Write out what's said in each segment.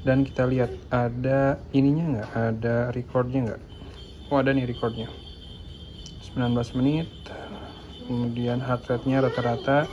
Dan kita lihat ada ininya nggak, ada recordnya nggak. Oh, ada nih recordnya, 19 menit. Kemudian heart rate-nya rata-rata.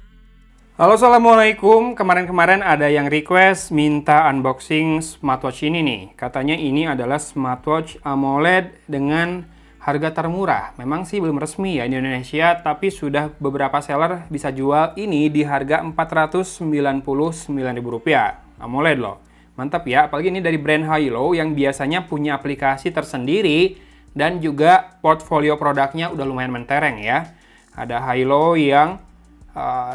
Halo, assalamualaikum. Kemarin ada yang request minta unboxing smartwatch ini nih. Katanya ini adalah smartwatch AMOLED dengan harga termurah. Memang sih belum resmi ya di Indonesia, tapi sudah beberapa seller bisa jual ini di harga Rp499.000. AMOLED loh. Mantap ya, apalagi ini dari brand Hailo yang biasanya punya aplikasi tersendiri dan juga portfolio produknya udah lumayan mentereng ya. Ada Hailo yang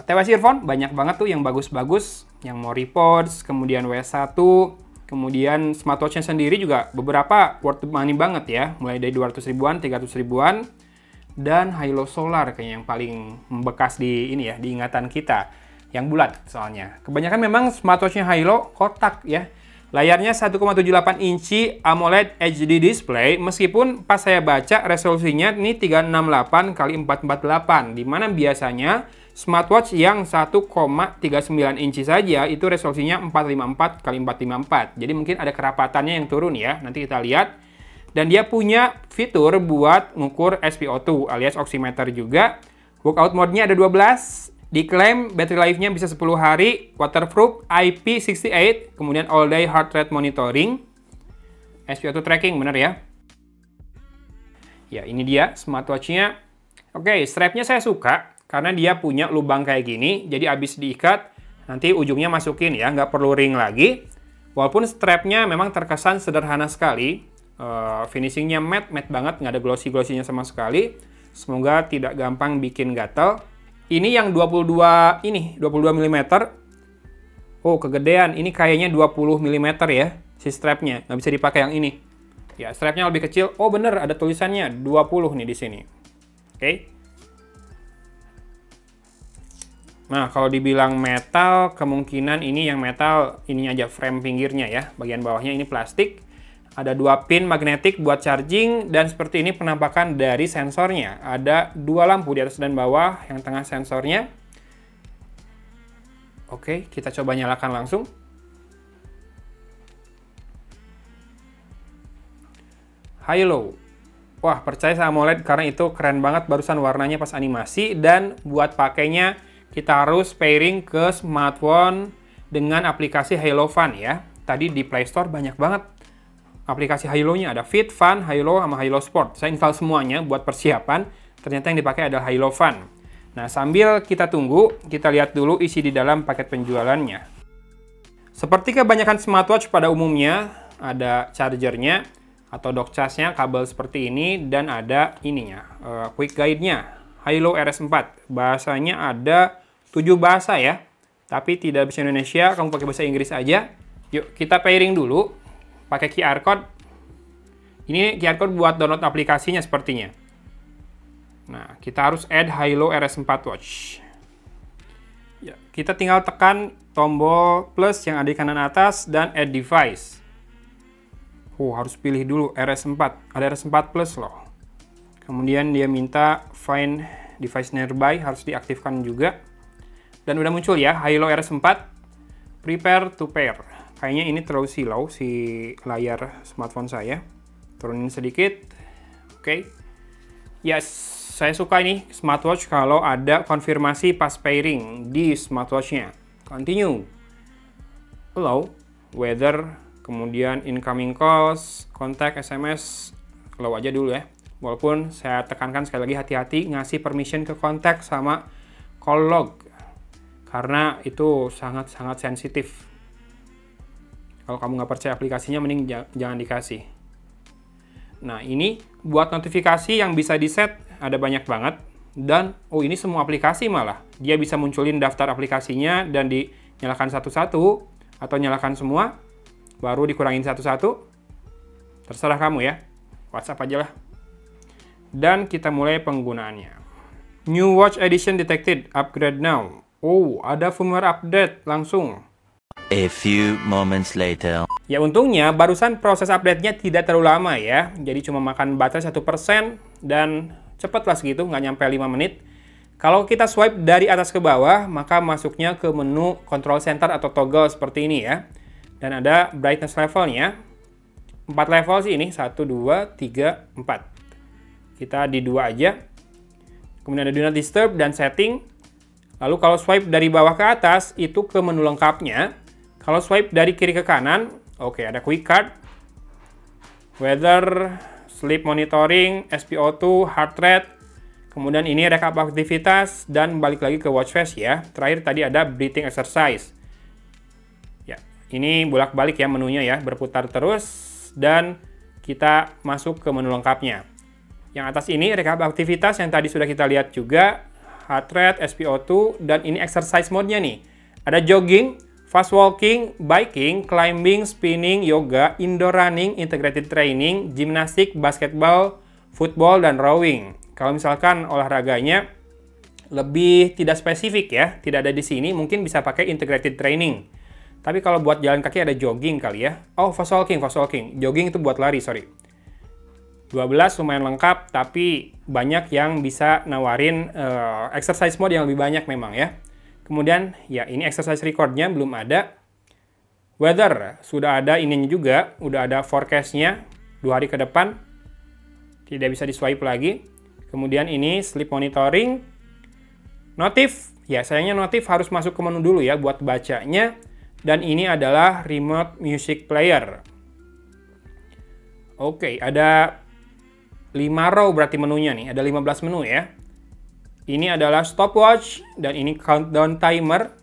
TWS earphone, banyak banget tuh yang bagus-bagus, yang Mori Pods, kemudian WS1, kemudian smartwatch-nya sendiri juga beberapa worth money banget ya, mulai dari 200 ribuan, 300 ribuan, dan Hailo Solar kayaknya yang paling membekas di ini ya, di ingatan kita, yang bulat soalnya. Kebanyakan memang smartwatch-nya Hailo kotak ya. Layarnya 1,78 inci AMOLED HD display, meskipun pas saya baca resolusinya ini 368 x 448, dimana biasanya smartwatch yang 1,39 inci saja itu resolusinya 454 x 454. Jadi mungkin ada kerapatannya yang turun ya, nanti kita lihat. Dan dia punya fitur buat ngukur SpO2 alias oximeter juga. Workout mode-nya ada 12. Diklaim battery life-nya bisa 10 hari, waterproof, IP68, kemudian all day heart rate monitoring, SpO2 tracking, bener ya? Ya, ini dia smartwatch-nya. Oke, strap-nya saya suka, karena dia punya lubang kayak gini, jadi abis diikat, nanti ujungnya masukin ya, nggak perlu ring lagi. Walaupun strap-nya memang terkesan sederhana sekali, finishingnya matte banget, nggak ada glossy-glossy-nya sama sekali. Semoga tidak gampang bikin gatel. Ini yang 22 mm. Oh, kegedean. Ini kayaknya 20 mm ya, si strapnya. Nggak bisa dipakai yang ini. Ya, strapnya lebih kecil. Oh, bener, ada tulisannya 20 nih di sini. Oke. Nah, kalau dibilang metal, kemungkinan ini yang metal, ini aja frame pinggirnya ya. Bagian bawahnya ini plastik. Ada 2 pin magnetik buat charging, dan seperti ini penampakan dari sensornya. Ada 2 lampu di atas dan bawah, yang tengah sensornya. Oke, kita coba nyalakan langsung. Hailo. Wah, percaya sama AMOLED karena itu keren banget barusan warnanya pas animasi, dan buat pakainya kita harus pairing ke smartphone dengan aplikasi Hailo Fun ya. Tadi di Play Store banyak banget aplikasi Hailo-nya, ada Fit, Fun, Hailo, sama Hailo Sport. Saya install semuanya buat persiapan, ternyata yang dipakai adalah Hailo Fun. Nah, sambil kita tunggu, kita lihat dulu isi di dalam paket penjualannya. Seperti kebanyakan smartwatch pada umumnya, ada chargernya, atau dock charge-nya, kabel seperti ini, dan ada ininya, quick guide-nya, Hailo RS4. Bahasanya ada 7 bahasa ya, tapi tidak bisa Indonesia, kamu pakai bahasa Inggris aja. Yuk, kita pairing dulu. Pakai QR code. Ini QR code buat download aplikasinya sepertinya. Nah, kita harus add Hailo RS4 Watch. Ya, kita tinggal tekan tombol plus yang ada di kanan atas dan add device. Harus pilih dulu RS4. Ada RS4 Plus loh. Kemudian dia minta find device nearby, harus diaktifkan juga. Dan udah muncul ya, Hailo RS4. Prepare to pair. Kayaknya ini terlalu silau si layar smartphone saya. Turunin sedikit. Oke. Yes, saya suka ini smartwatch kalau ada konfirmasi pas pairing di smartwatch-nya. Continue. Allow. Weather. Kemudian incoming calls. Kontak, SMS. Allow aja dulu ya. Walaupun saya tekankan sekali lagi hati-hati ngasih permission ke kontak sama call log. Karena itu sangat-sangat sensitif. Kalau kamu nggak percaya aplikasinya, mending jangan dikasih. Nah, ini buat notifikasi yang bisa di-set ada banyak banget. Dan, ini semua aplikasi malah. Dia bisa munculin daftar aplikasinya dan dinyalakan satu-satu. Atau nyalakan semua, baru dikurangin satu-satu. Terserah kamu ya. WhatsApp aja lah. Dan kita mulai penggunaannya. New Watch Edition detected. Upgrade now. Ada firmware update langsung. A few moments later. Ya, untungnya barusan proses update-nya tidak terlalu lama ya. Jadi cuma makan baterai 1% dan cepet lah segitu, nggak nyampe 5 menit. Kalau kita swipe dari atas ke bawah, maka masuknya ke menu control center atau toggle seperti ini ya. Dan ada brightness levelnya. 4 level sih ini, 1, 2, 3, 4. Kita di 2 aja. Kemudian ada do not disturb dan setting. Lalu kalau swipe dari bawah ke atas, itu ke menu lengkapnya. Kalau swipe dari kiri ke kanan, oke, ada quick card, weather, sleep monitoring, SpO2, heart rate, kemudian ini rekap aktivitas, dan balik lagi ke watch face ya. Terakhir tadi ada breathing exercise. Ya, ini bolak-balik ya menunya ya, berputar terus. Dan kita masuk ke menu lengkapnya. Yang atas ini rekap aktivitas yang tadi sudah kita lihat juga, heart rate, SpO2, dan ini exercise mode-nya nih. Ada jogging, fast walking, biking, climbing, spinning, yoga, indoor running, integrated training, gimnastik, basketball, football, dan rowing. Kalau misalkan olahraganya lebih tidak spesifik ya, tidak ada di sini, mungkin bisa pakai integrated training. Tapi kalau buat jalan kaki ada jogging kali ya. Oh, fast walking. Jogging itu buat lari, sorry. 12 lumayan lengkap, tapi banyak yang bisa nawarin exercise mode yang lebih banyak memang ya. Kemudian, ya ini exercise record-nya belum ada. Weather, sudah ada ininya juga, udah ada forecast-nya 2 hari ke depan. Tidak bisa di-swipe lagi. Kemudian ini sleep monitoring. Notif, ya sayangnya notif harus masuk ke menu dulu ya buat bacanya. Dan ini adalah remote music player. Oke, ada 5 row berarti menunya nih. Ada 15 menu ya. Ini adalah stopwatch dan ini countdown timer.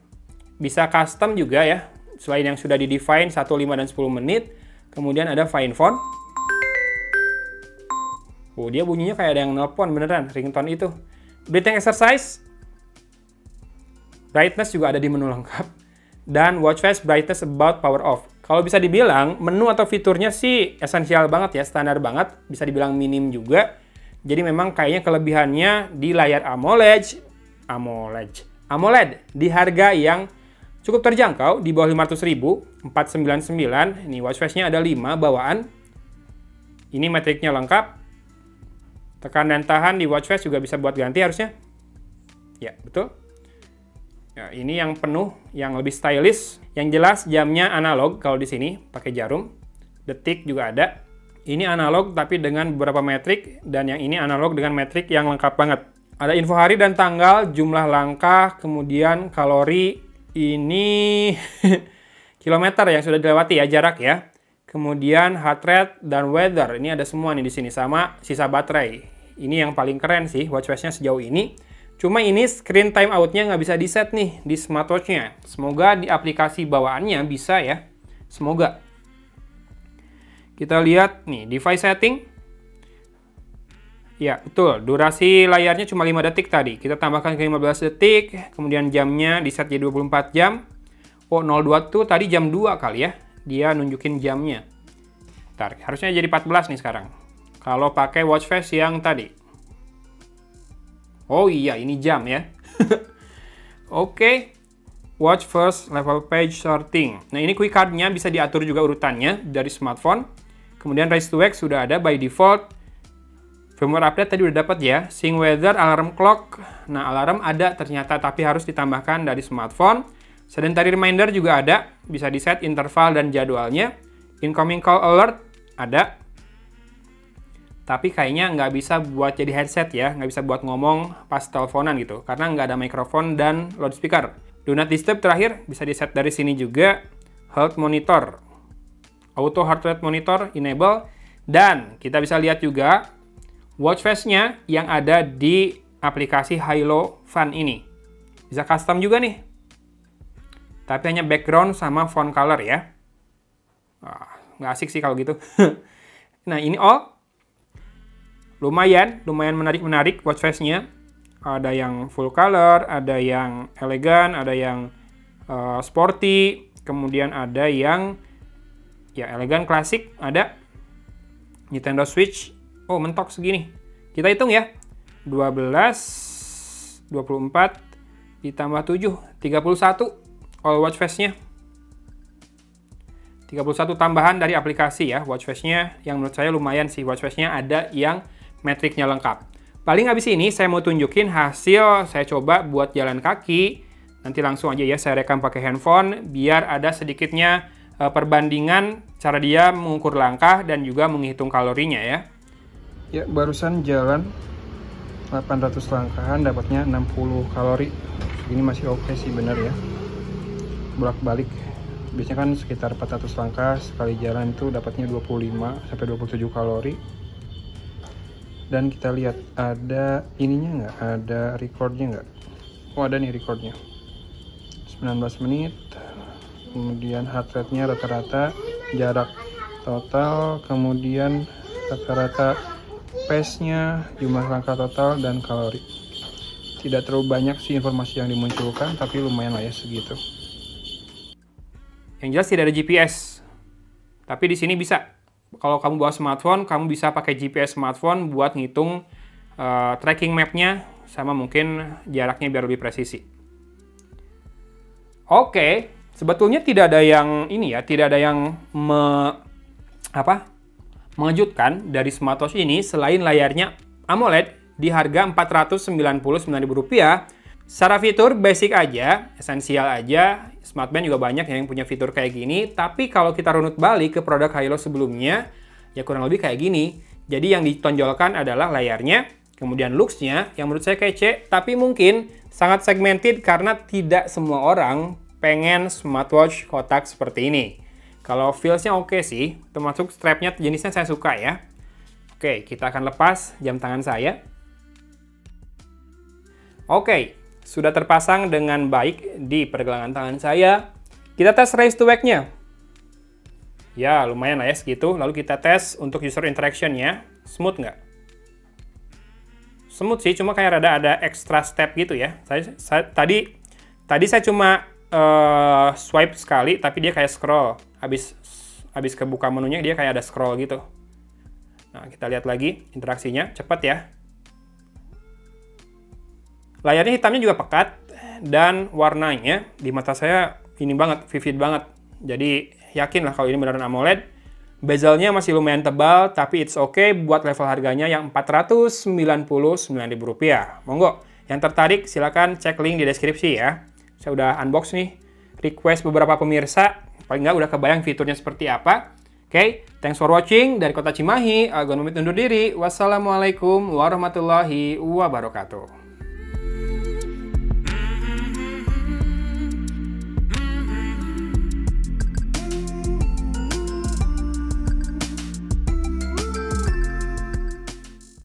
Bisa custom juga ya. Selain yang sudah di-define 1, 5, dan 10 menit. Kemudian ada find phone. Oh, dia bunyinya kayak ada yang nelpon beneran, ringtone itu. Breathing exercise. Brightness juga ada di menu lengkap. Dan watch face brightness about power off. Kalau bisa dibilang, menu atau fiturnya sih esensial banget ya, standar banget. Bisa dibilang minim juga. Jadi memang kayaknya kelebihannya di layar AMOLED di harga yang cukup terjangkau, di bawah 500.000, 499. Ini watch face-nya ada 5 bawaan. Ini metriknya lengkap. Tekan dan tahan di watch face juga bisa buat ganti harusnya. Ya, betul. Ya, ini yang penuh, yang lebih stylish. Yang jelas jamnya analog kalau di sini pakai jarum. Detik juga ada. Ini analog tapi dengan beberapa metrik, dan yang ini analog dengan metrik yang lengkap banget. Ada info hari dan tanggal, jumlah langkah, kemudian kalori. Ini kilometer yang sudah dilewati ya, jarak ya. Kemudian heart rate dan weather. Ini ada semua nih di sini, sama sisa baterai. Ini yang paling keren sih watch face-nya sejauh ini. Cuma ini screen time out-nya nggak bisa di-set nih di smartwatch-nya. Semoga di aplikasi bawaannya bisa ya. Semoga. Kita lihat nih, device setting. Ya, betul. Durasi layarnya cuma 5 detik tadi. Kita tambahkan ke 15 detik. Kemudian jamnya di-set jadi 24 jam. Oh, 02 tuh tadi jam 2 kali ya. Dia nunjukin jamnya. Bentar, harusnya jadi 14 nih sekarang. Kalau pakai watch face yang tadi. Oh iya, ini jam ya. Oke. Watch first level page sorting. Nah, ini quick card-nya bisa diatur juga urutannya dari smartphone. Kemudian raise to wake sudah ada by default. Firmware update tadi udah dapat ya. Sync weather, alarm clock. Nah, alarm ada ternyata tapi harus ditambahkan dari smartphone. Sedentary reminder juga ada. Bisa di-set interval dan jadwalnya. Incoming call alert ada. Tapi kayaknya nggak bisa buat jadi headset ya, nggak bisa buat ngomong pas teleponan gitu, karena nggak ada mikrofon dan loudspeaker. Do not disturb terakhir, bisa di-set dari sini juga. Health monitor, auto heart rate monitor, enable. Dan kita bisa lihat juga watch face-nya yang ada di aplikasi Hilo Fun ini. Bisa custom juga nih. Tapi hanya background sama font color ya. Nggak asik sih kalau gitu. Nah, ini all. Lumayan menarik watch face-nya. Ada yang full color, ada yang elegan, ada yang sporty, kemudian ada yang ya elegan klasik, ada Nintendo Switch. Oh, mentok segini. Kita hitung ya. 12, 24, ditambah 7, 31 all watch face-nya. 31 tambahan dari aplikasi ya watch face-nya, yang menurut saya lumayan sih watch face-nya, ada yang metriknya lengkap. Paling habis ini saya mau tunjukin hasil saya coba buat jalan kaki. Nanti langsung aja ya saya rekam pakai handphone biar ada sedikitnya perbandingan cara dia mengukur langkah dan juga menghitung kalorinya ya. Ya, barusan jalan 800 langkahan dapatnya 60 kalori. Ini masih oke sih, bener ya. Bolak-balik. Biasanya kan sekitar 400 langkah sekali jalan itu dapatnya 25 sampai 27 kalori. Dan kita lihat ada ininya nggak? Ada recordnya nggak? Oh, ada nih recordnya. 19 menit. Kemudian heart rate-nya rata-rata, jarak total, kemudian rata-rata pace-nya, jumlah langkah total, dan kalori. Tidak terlalu banyak sih informasi yang dimunculkan, tapi lumayan lah ya segitu. Yang jelas tidak ada GPS, tapi di sini bisa. Kalau kamu bawa smartphone, kamu bisa pakai GPS smartphone buat ngitung tracking map-nya, sama mungkin jaraknya biar lebih presisi. Oke. Sebetulnya tidak ada yang ini ya, tidak ada yang mengejutkan dari smartwatch ini selain layarnya AMOLED di harga Rp499.000. Secara fitur basic aja, esensial aja, smartband juga banyak yang punya fitur kayak gini, tapi kalau kita runut balik ke produk Hailuo sebelumnya, ya kurang lebih kayak gini. Jadi yang ditonjolkan adalah layarnya, kemudian looks-nya yang menurut saya kece, tapi mungkin sangat segmented karena tidak semua orang pengen smartwatch kotak seperti ini. Kalau feels-nya oke sih, termasuk strap-nya jenisnya saya suka ya. Oke, kita akan lepas jam tangan saya. Oke, sudah terpasang dengan baik di pergelangan tangan saya. Kita tes raise to wake-nya. Ya, lumayan lah ya segitu. Lalu kita tes untuk user interaction-nya. Smooth nggak? Smooth sih, cuma kayak ada extra step gitu ya. Tadi saya cuma swipe sekali, tapi dia kayak scroll. Habis kebuka menunya, dia kayak ada scroll gitu. Nah, kita lihat lagi interaksinya, cepat ya. Layarnya hitamnya juga pekat, dan warnanya di mata saya ini banget, vivid banget. Jadi yakin lah kalau ini beneran AMOLED. Bezelnya masih lumayan tebal, tapi it's okay buat level harganya yang Rp499.000. Monggo, yang tertarik silakan cek link di deskripsi ya. Saya udah unbox nih, request beberapa pemirsa, paling nggak udah kebayang fiturnya seperti apa. Oke, thanks for watching. Dari Kota Cimahi, Algon pamit undur diri. Wassalamualaikum warahmatullahi wabarakatuh.